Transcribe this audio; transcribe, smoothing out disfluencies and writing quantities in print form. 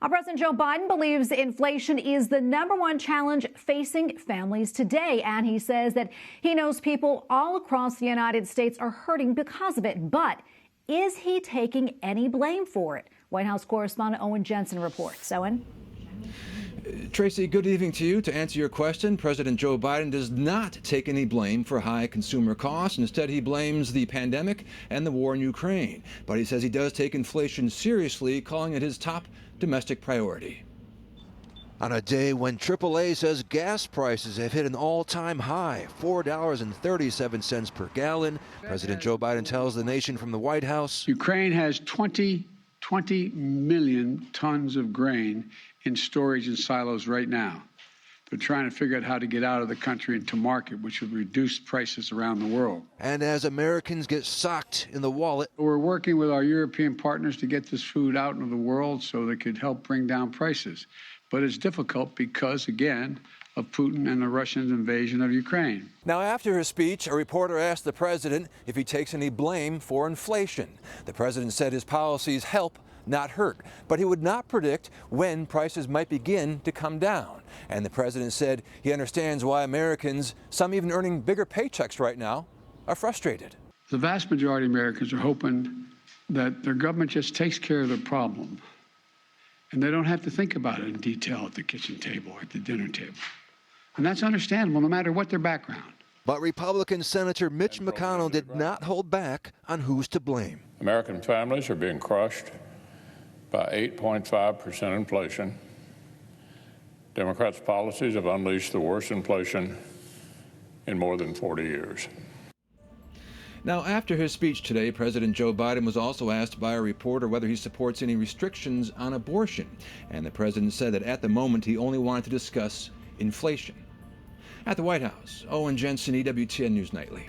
President Joe Biden believes inflation is the #1 challenge facing families today. And he says that he knows people all across the United States are hurting because of it. But is he taking any blame for it? White House Correspondent Owen Jensen reports. Owen? Tracy, good evening to you. To answer your question, President Joe Biden does not take any blame for high consumer costs. Instead, he blames the pandemic and the war in Ukraine. But he says he does take inflation seriously, calling it his top domestic priority. On a day when AAA says gas prices have hit an all-time high, $4.37 per gallon, President Joe Biden tells the nation from the White House, Ukraine has 20 million tons of grain in storage in silos right now. They're trying to figure out how to get out of the country into market, which would reduce prices around the world. And as Americans get socked in the wallet, we're working with our European partners to get this food out into the world so they could help bring down prices. But it's difficult because, again, of Putin and the Russian invasion of Ukraine. Now, after his speech, a reporter asked the president if he takes any blame for inflation. The president said his policies help, not hurt, but he would not predict when prices might begin to come down. And the president said he understands why Americans, some even earning bigger paychecks right now, are frustrated. The vast majority of Americans are hoping that their government just takes care of their problem, and they don't have to think about it in detail at the kitchen table or at the dinner table. And that's understandable, no matter what their background. But Republican Senator Mitch McConnell did not hold back on who's to blame. American families are being crushed by 8.5% inflation. Democrats' policies have unleashed the worst inflation in more than 40 years. Now, after his speech today, President Joe Biden was also asked by a reporter whether he supports any restrictions on abortion. And the president said that at the moment he only wanted to discuss inflation. At the White House, Owen Jensen, EWTN News Nightly.